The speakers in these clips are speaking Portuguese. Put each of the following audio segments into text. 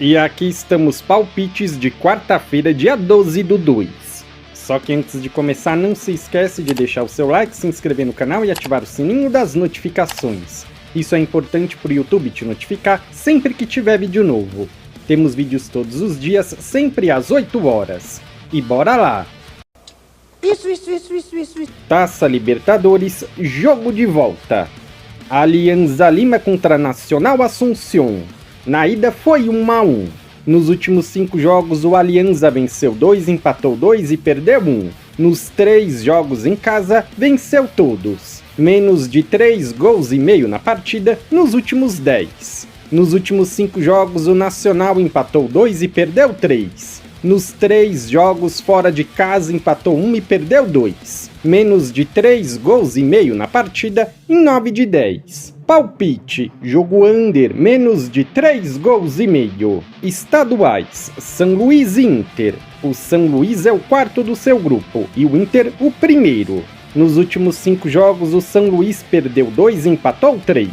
E aqui estamos palpites de quarta-feira, dia 12/2. Só que antes de começar, não se esquece de deixar o seu like, se inscrever no canal e ativar o sininho das notificações. Isso é importante para o YouTube te notificar sempre que tiver vídeo novo. Temos vídeos todos os dias, sempre às 8 horas. E bora lá! Isso. Taça Libertadores, jogo de volta. Alianza Lima contra Nacional Asunción. Na ida foi 1-1. Nos últimos 5 jogos o Alianza venceu 2, empatou 2 e perdeu 1. Nos 3 jogos em casa, venceu todos. Menos de 3 gols e meio na partida nos últimos 10. Nos últimos 5 jogos o Nacional empatou 2 e perdeu 3. Nos 3 jogos fora de casa empatou 1 e perdeu 2. Menos de 3 gols e meio na partida em 9 de 10. Palpite, jogo under, menos de 3 gols e meio. Estaduais, São Luís e Inter. O São Luís é o quarto do seu grupo e o Inter o primeiro. Nos últimos 5 jogos o São Luís perdeu 2 e empatou 3.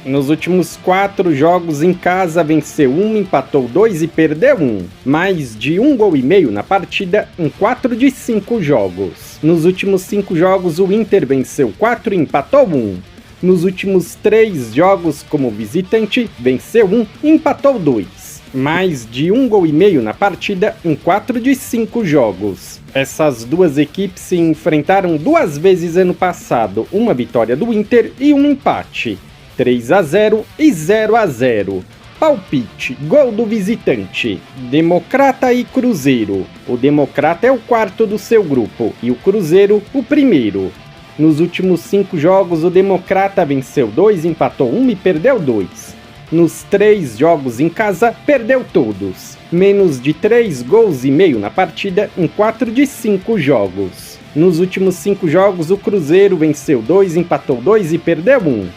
Nos últimos 4 jogos em casa venceu 1, empatou 2 e perdeu 1. Mais de 1 gol e meio na partida em 4 de 5 jogos. Nos últimos 5 jogos o Inter venceu 4 e empatou 1. Nos últimos 3 jogos como visitante, venceu 1 e empatou 2. Mais de 1 gol e meio na partida em 4 de 5 jogos. Essas duas equipes se enfrentaram 2 vezes ano passado, uma vitória do Inter e um empate. 3-0 e 0-0. Palpite, gol do visitante. Democrata e Cruzeiro. O Democrata é o quarto do seu grupo e o Cruzeiro o primeiro. Nos últimos 5 jogos, o Democrata venceu 2, empatou 1 e perdeu 2. Nos 3 jogos em casa, perdeu todos. Menos de 3 gols e meio na partida em 4 de 5 jogos. Nos últimos 5 jogos, o Cruzeiro venceu 2, empatou 2 e perdeu 1.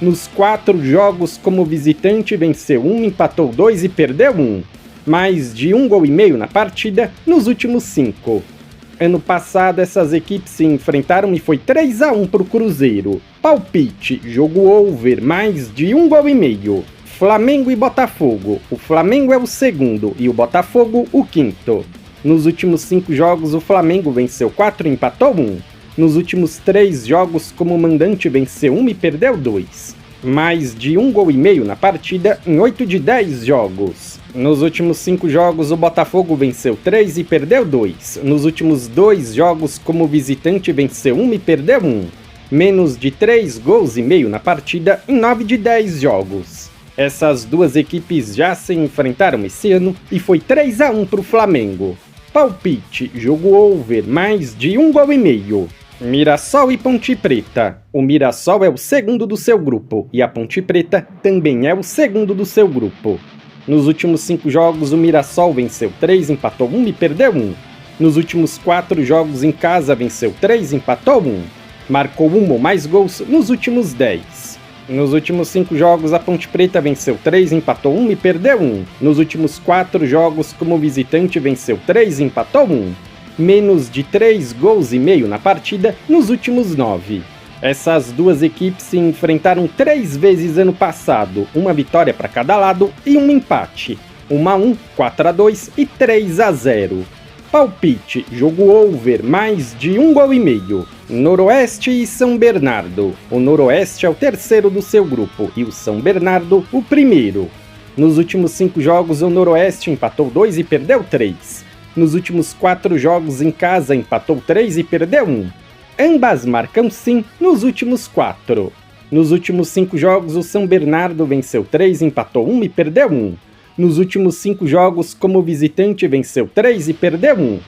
Nos 4 jogos como visitante, venceu 1, empatou 2 e perdeu 1. Mais de 1 gol e meio na partida nos últimos 5. Ano passado essas equipes se enfrentaram e foi 3-1 para o Cruzeiro. Palpite, jogo over, mais de 1 gol e meio. Flamengo e Botafogo. O Flamengo é o segundo e o Botafogo o quinto. Nos últimos 5 jogos o Flamengo venceu 4 e empatou 1. Nos últimos 3 jogos como mandante venceu 1 e perdeu 2. Mais de 1 gol e meio na partida em 8 de 10 jogos. Nos últimos 5 jogos o Botafogo venceu 3 e perdeu 2. Nos últimos 2 jogos como visitante venceu 1 e perdeu 1. Menos de 3 gols e meio na partida em 9 de 10 jogos. Essas duas equipes já se enfrentaram esse ano e foi 3-1 para o Flamengo. Palpite, jogo over, mais de 1 gol e meio. Mirassol e Ponte Preta. O Mirassol é o segundo do seu grupo e a Ponte Preta também é o segundo do seu grupo. Nos últimos 5 jogos o Mirassol venceu 3, empatou 1 e perdeu 1. Nos últimos 4 jogos em casa venceu 3, empatou 1. Marcou 1 ou mais gols nos últimos 10. Nos últimos 5 jogos a Ponte Preta venceu 3, empatou 1 e perdeu 1. Nos últimos 4 jogos como visitante venceu 3 e empatou 1. Menos de 3 gols e meio na partida nos últimos 9. Essas duas equipes se enfrentaram 3 vezes ano passado, uma vitória para cada lado e um empate. 1-1, 4-2 e 3-0. Palpite, jogo over, mais de 1 gol e meio. Noroeste e São Bernardo. O Noroeste é o terceiro do seu grupo e o São Bernardo o primeiro. Nos últimos 5 jogos o Noroeste empatou 2 e perdeu 3. Nos últimos 4 jogos em casa empatou 3 e perdeu 1. Ambas marcam sim nos últimos 4. Nos últimos 5 jogos o São Bernardo venceu 3, empatou 1 e perdeu 1. Nos últimos 5 jogos como visitante venceu 3 e perdeu 1.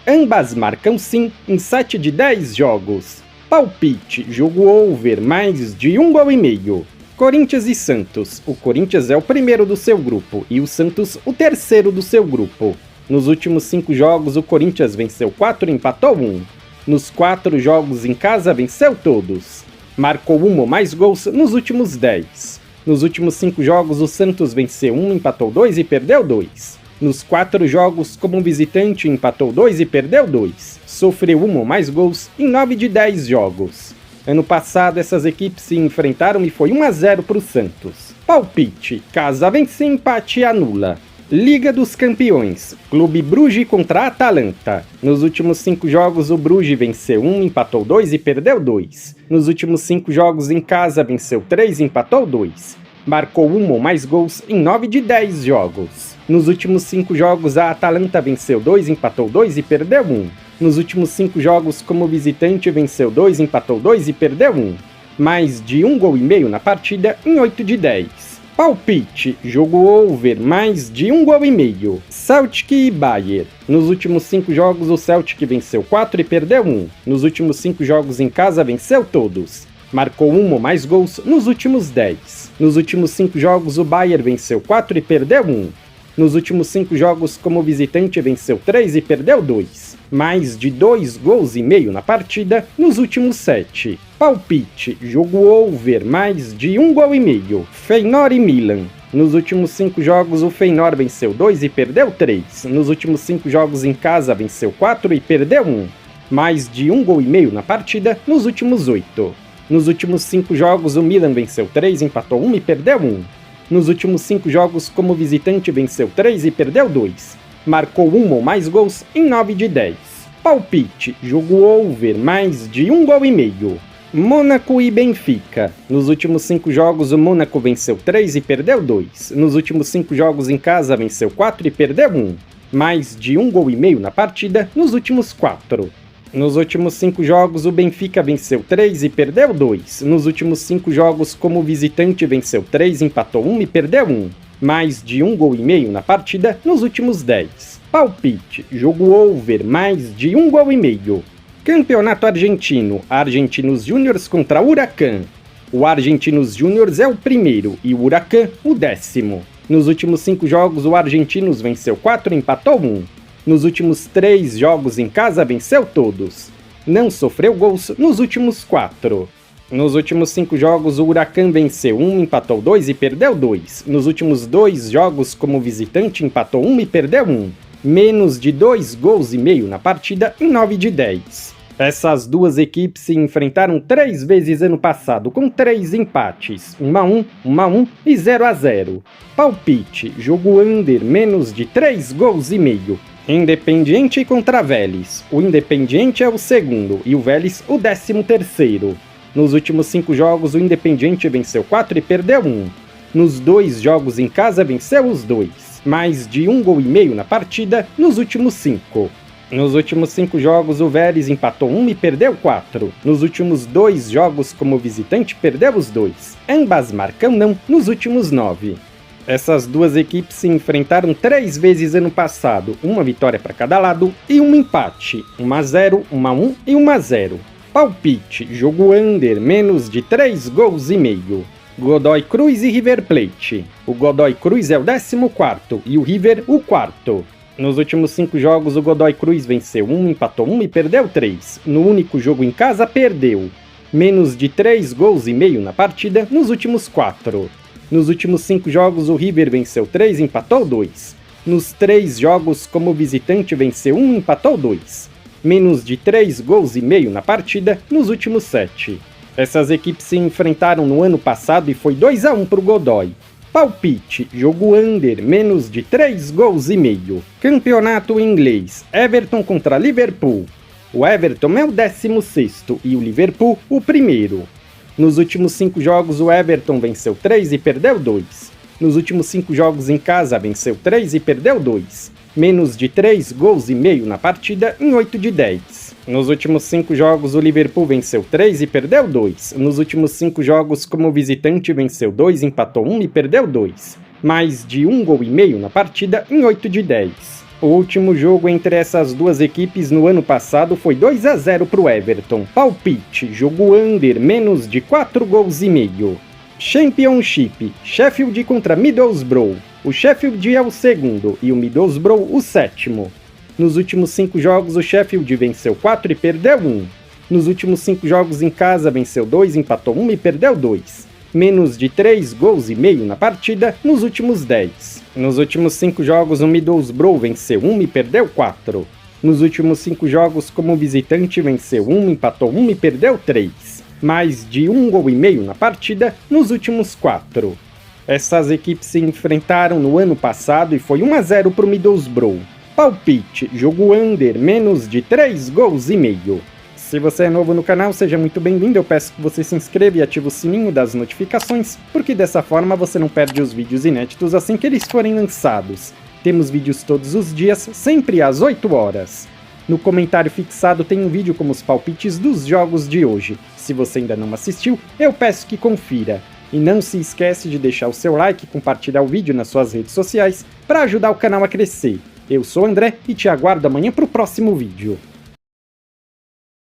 Ambas marcam sim em 7 de 10 jogos. Palpite, jogo over, mais de 1 gol e meio. Corinthians e Santos. O Corinthians é o primeiro do seu grupo e o Santos o terceiro do seu grupo. Nos últimos 5 jogos o Corinthians venceu 4 e empatou 1. Nos 4 jogos em casa venceu todos. Marcou 1 ou mais gols nos últimos 10. Nos últimos 5 jogos o Santos venceu 1, empatou 2 e perdeu 2. Nos 4 jogos como visitante empatou 2 e perdeu 2. Sofreu 1 ou mais gols em 9 de 10 jogos. Ano passado essas equipes se enfrentaram e foi 1-0 para o Santos. Palpite, casa vence, empate e anula. Liga dos Campeões, Clube Brugge contra Atalanta. Nos últimos 5 jogos, o Brugge venceu 1, empatou 2 e perdeu 2. Nos últimos 5 jogos em casa, venceu 3 e empatou 2. Marcou 1 ou mais gols em 9 de 10 jogos. Nos últimos 5 jogos, a Atalanta venceu 2, empatou 2 e perdeu 1. Nos últimos 5 jogos como visitante, venceu 2, empatou 2 e perdeu 1. Mais de 1 gol e meio na partida em 8 de 10. Palpite, jogo over, mais de 1 gol e meio. Celtic e Bayern. Nos últimos 5 jogos, o Celtic venceu 4 e perdeu 1. Nos últimos 5 jogos em casa, venceu todos. Marcou 1 ou mais gols nos últimos 10. Nos últimos 5 jogos, o Bayern venceu 4 e perdeu 1. Nos últimos 5 jogos como visitante, venceu 3 e perdeu 2. Mais de 2 gols e meio na partida nos últimos 7. Palpite, jogo over, mais de 1 gol e meio. Feyenoord e Milan. Nos últimos 5 jogos, o Feyenoord venceu 2 e perdeu 3. Nos últimos 5 jogos em casa, venceu 4 e perdeu 1. Mais de 1 gol e meio na partida nos últimos 8. Nos últimos 5 jogos, o Milan venceu 3, empatou 1 e perdeu 1. Nos últimos 5 jogos como visitante, venceu 3 e perdeu 2. Marcou 1 ou mais gols em 9 de 10. Palpite, jogo over, mais de 1 gol e meio. Mônaco e Benfica. Nos últimos 5 jogos, o Mônaco venceu 3 e perdeu 2. Nos últimos 5 jogos em casa, venceu 4 e perdeu 1. Mais de 1 gol e meio na partida nos últimos 4. Nos últimos 5 jogos, o Benfica venceu 3 e perdeu 2. Nos últimos 5 jogos como visitante, venceu 3, empatou 1 e perdeu 1. Mais de 1 gol e meio na partida nos últimos 10. Palpite, jogo over, mais de 1 gol e meio. Campeonato Argentino, Argentinos Júniors contra Huracan. O Argentinos Júniors é o primeiro e o Huracan o 10º. Nos últimos 5 jogos, o Argentinos venceu 4 e empatou 1. Nos últimos 3 jogos em casa, venceu todos. Não sofreu gols nos últimos 4. Nos últimos 5 jogos, o Huracan venceu 1, empatou 2 e perdeu 2. Nos últimos 2 jogos como visitante, empatou 1 e perdeu 1. Menos de 2 gols e meio na partida em 9 de 10. Essas duas equipes se enfrentaram 3 vezes ano passado, com 3 empates, 1-1, 1-1 e 0-0. Palpite, jogo under, menos de 3 gols e meio. Independiente contra Vélez. O Independiente é o segundo e o Vélez o 13º. Nos últimos 5 jogos, o Independiente venceu 4 e perdeu 1. Nos 2 jogos em casa, venceu os 2. Mais de 1 gol e meio na partida nos últimos 5. Nos últimos 5 jogos, o Vélez empatou 1 e perdeu 4. Nos últimos 2 jogos como visitante, perdeu os 2. Ambas marcam não nos últimos 9. Essas duas equipes se enfrentaram 3 vezes ano passado, uma vitória para cada lado e um empate, 1-0, 1-1 e 1-0. Palpite, jogo under, menos de 3 gols e meio. Godoy Cruz e River Plate. O Godoy Cruz é o 14º e o River o 4º. Nos últimos 5 jogos, o Godoy Cruz venceu 1, empatou 1 e perdeu 3. No único jogo em casa, perdeu. Menos de 3 gols e meio na partida nos últimos 4. Nos últimos 5 jogos, o River venceu 3 e empatou 2. Nos 3 jogos como visitante, venceu 1 e empatou 2. Menos de 3 gols e meio na partida nos últimos 7. Essas equipes se enfrentaram no ano passado e foi 2-1 para o Godoy. Palpite, jogo under, menos de 3 gols e meio. Campeonato inglês, Everton contra Liverpool. O Everton é o 16º e o Liverpool o 1º. Nos últimos 5 jogos, o Everton venceu 3 e perdeu 2. Nos últimos 5 jogos em casa, venceu 3 e perdeu 2. Menos de 3 gols e meio na partida em 8 de 10. Nos últimos 5 jogos, o Liverpool venceu 3 e perdeu 2. Nos últimos 5 jogos, como visitante, venceu 2, empatou 1 e perdeu 2. Mais de 1 gol e meio na partida em 8 de 10. O último jogo entre essas duas equipes no ano passado foi 2-0 para o Everton. Palpite, jogo under, menos de 4 gols e meio. Championship, Sheffield contra Middlesbrough. O Sheffield é o 2º e o Middlesbrough o 7º. Nos últimos 5 jogos, o Sheffield venceu 4 e perdeu 1. Nos últimos 5 jogos em casa, venceu 2, empatou 1 e perdeu 2. Menos de 3 gols e meio na partida nos últimos 10. Nos últimos 5 jogos, o Middlesbrough venceu 1 e perdeu 4. Nos últimos 5 jogos, como visitante, venceu 1, empatou 1 e perdeu 3. Mais de 1 gol e meio na partida nos últimos 4. Essas equipes se enfrentaram no ano passado e foi 1 a 0 para o Middlesbrough. Palpite, jogo under, menos de 3 gols e meio. Se você é novo no canal, seja muito bem-vindo, eu peço que você se inscreva e ative o sininho das notificações, porque dessa forma você não perde os vídeos inéditos assim que eles forem lançados. Temos vídeos todos os dias, sempre às 8 horas. No comentário fixado tem um vídeo com os palpites dos jogos de hoje. Se você ainda não assistiu, eu peço que confira. E não se esquece de deixar o seu like e compartilhar o vídeo nas suas redes sociais para ajudar o canal a crescer. Eu sou o André e te aguardo amanhã para o próximo vídeo.